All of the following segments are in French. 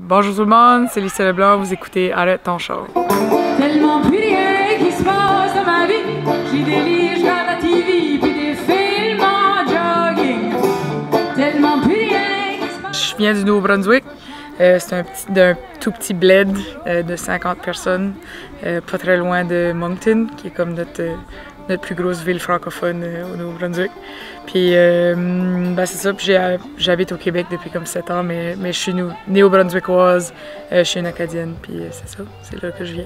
Bonjour tout le monde, c'est Lisa Leblanc, vous écoutez Arrête ton char. Tellement plus rien qui se passe dans ma vie, j'ai des lits, je regarde la TV, puis des films en jogging. Tellement plus rien qui se passe. Je viens du Nouveau-Brunswick. C'est un tout petit bled de 50 personnes, pas très loin de Moncton, qui est comme notre plus grosse ville francophone au Nouveau-Brunswick. Puis ben c'est ça, puis j'habite au Québec depuis comme 7 ans, mais je suis néo-brunswickoise, je suis une Acadienne, puis c'est ça, c'est là que je viens.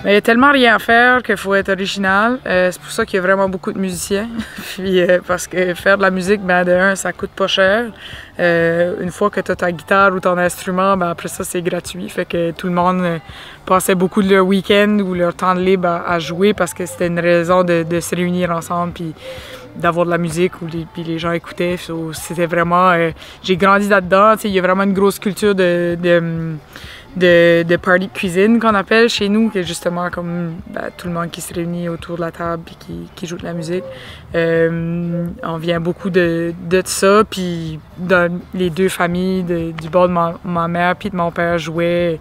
Il y a tellement rien à faire qu'il faut être original. C'est pour ça qu'il y a vraiment beaucoup de musiciens. Puis, parce que faire de la musique, ben, de un, ça coûte pas cher. Une fois que tu as ta guitare ou ton instrument, ben, après ça, c'est gratuit. Fait que tout le monde passait beaucoup de leur week-end ou leur temps de libre à jouer parce que c'était une raison de se réunir ensemble puis d'avoir de la musique puis les gens écoutaient. C'était vraiment... j'ai grandi là-dedans. Il y a vraiment une grosse culture de party de cuisine qu'on appelle chez nous, qui est justement comme ben, tout le monde qui se réunit autour de la table et qui joue de la musique. On vient beaucoup de ça, puis dans les deux familles, du bord de ma mère puis de mon père jouaient.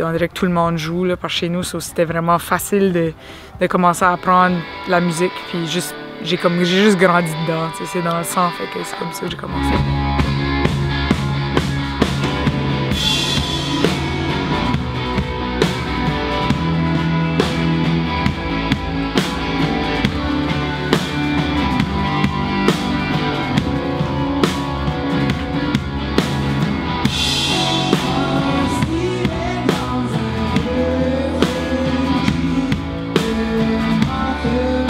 On dirait que tout le monde joue, là, parce que chez nous, c'était vraiment facile de commencer à apprendre la musique, puis j'ai juste grandi dedans, c'est dans le sang, fait que c'est comme ça que j'ai commencé.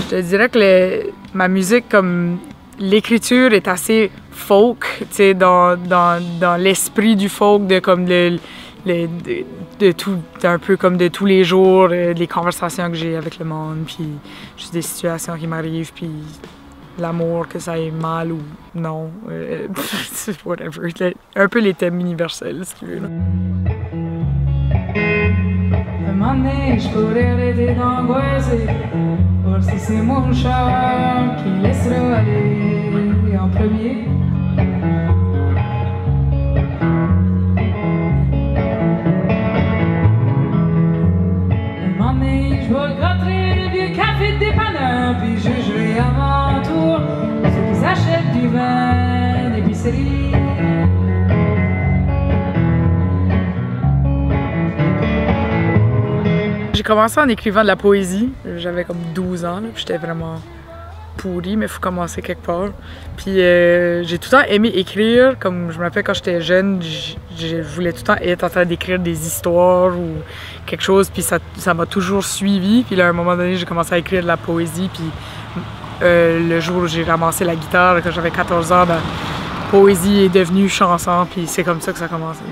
Je dirais que ma musique, comme l'écriture est assez folk, tu sais, dans l'esprit du folk, de comme de tout, un peu comme de tous les jours, les conversations que j'ai avec le monde, puis juste des situations qui m'arrivent, puis l'amour, que ça aille mal ou non, whatever. Un peu les thèmes universels, si tu veux. Là. Un moment donné, je pourrais arrêter d'angoisser, voir si c'est mon cœur qui laissera aller en premier. Un moment donné, je vais gratterai le vieux café de dépanneur, puis je jugerai à mon tour ceux qui s'achètent du vin d'épicerie. J'ai commencé en écrivant de la poésie. J'avais comme 12 ans, puis j'étais vraiment pourrie, mais il faut commencer quelque part. Puis j'ai tout le temps aimé écrire. Comme je me rappelle quand j'étais jeune, je voulais tout le temps être en train d'écrire des histoires ou quelque chose, puis ça m'a toujours suivi. Puis là, à un moment donné, j'ai commencé à écrire de la poésie, puis le jour où j'ai ramassé la guitare, quand j'avais 14 ans, ben, poésie est devenue chanson, puis c'est comme ça que ça a commencé.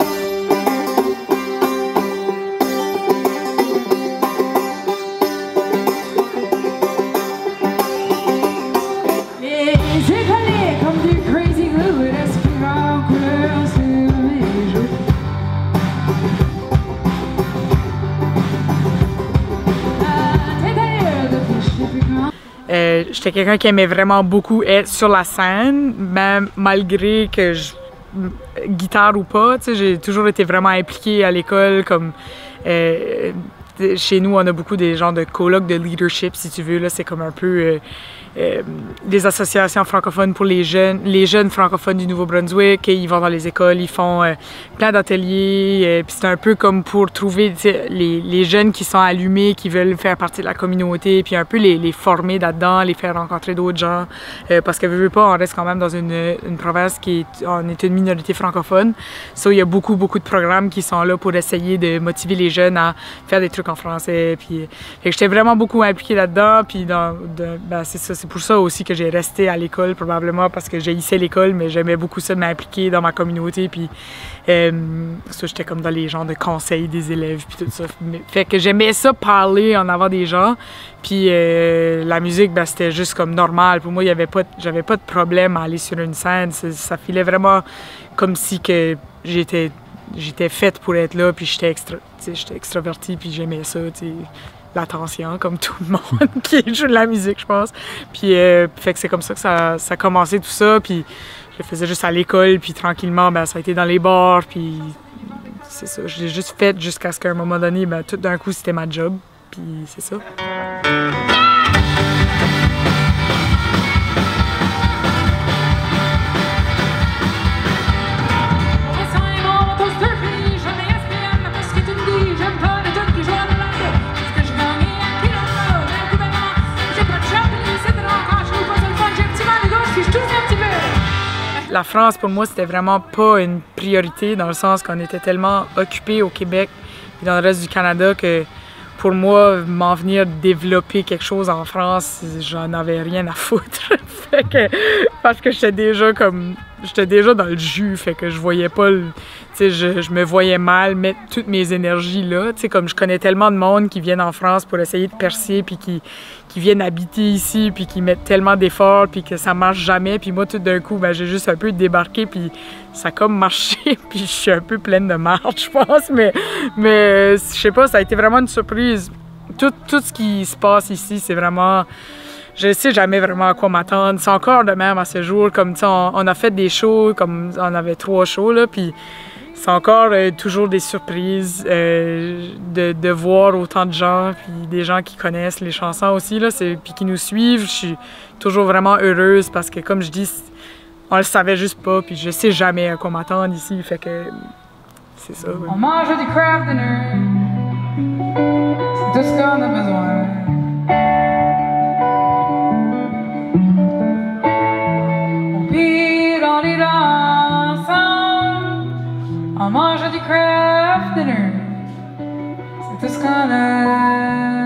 J'étais quelqu'un qui aimait vraiment beaucoup être sur la scène, même malgré que guitare ou pas, tu sais, j'ai toujours été vraiment impliquée à l'école, comme chez nous on a beaucoup des genres de colloques de leadership, si tu veux, là c'est comme un peu des associations francophones pour les jeunes francophones du Nouveau-Brunswick. Ils vont dans les écoles, ils font plein d'ateliers, puis c'est un peu comme pour trouver les jeunes qui sont allumés, qui veulent faire partie de la communauté, puis un peu les former là-dedans, les faire rencontrer d'autres gens, parce que veux pas, on reste quand même dans une province on est une minorité francophone. So, il y a beaucoup de programmes qui sont là pour essayer de motiver les jeunes à faire des trucs en français, puis j'étais vraiment beaucoup impliquée là-dedans, puis ben, c'est ça, c'est pour ça aussi que j'ai resté à l'école, probablement, parce que j'haïssais l'école, mais j'aimais beaucoup ça de m'impliquer dans ma communauté, puis ça, j'étais comme dans les genres de conseils des élèves, puis tout ça. Fait que j'aimais ça, parler en avant des gens, puis la musique, ben, c'était juste comme normal. Pour moi, j'avais pas de problème à aller sur une scène. Ça filait vraiment comme si que j'étais faite pour être là, puis j'étais extravertie, puis j'aimais ça, tu sais, l'attention, comme tout le monde qui joue de la musique, je pense. Puis, fait que c'est comme ça que ça a commencé tout ça, puis je le faisais juste à l'école, puis tranquillement, ben, ça a été dans les bars, puis c'est ça. Je l'ai juste fait jusqu'à ce qu'à un moment donné, ben, tout d'un coup, c'était ma job, puis c'est ça. La France, pour moi, c'était vraiment pas une priorité dans le sens qu'on était tellement occupés au Québec et dans le reste du Canada que pour moi, m'en venir développer quelque chose en France, j'en avais rien à foutre. Fait que, parce que j'étais déjà dans le jus, fait que je voyais pas tu sais, je me voyais mal mettre toutes mes énergies là. Tu sais, comme je connais tellement de monde qui viennent en France pour essayer de percer, puis qui viennent habiter ici, puis qui mettent tellement d'efforts, puis que ça marche jamais. Puis moi, tout d'un coup, ben, j'ai juste un peu débarqué, puis ça a comme marché, puis je suis un peu pleine de marde, je pense. Mais je sais pas, ça a été vraiment une surprise. Tout ce qui se passe ici, c'est vraiment... Je sais jamais vraiment à quoi m'attendre. C'est encore de même à ce jour. Comme, on a fait des shows, comme on avait 3 shows, là, puis c'est encore toujours des surprises de voir autant de gens, puis des gens qui connaissent les chansons aussi, là, puis qui nous suivent. Je suis toujours vraiment heureuse parce que, comme je dis, on le savait juste pas, puis je sais jamais à quoi m'attendre ici, fait que c'est ça. Ouais. On mange du craft dinner, c'est tout ce qu'on a besoin. Au pire, on est là ensemble, on mange du craft dinner, c'est tout ce qu'on a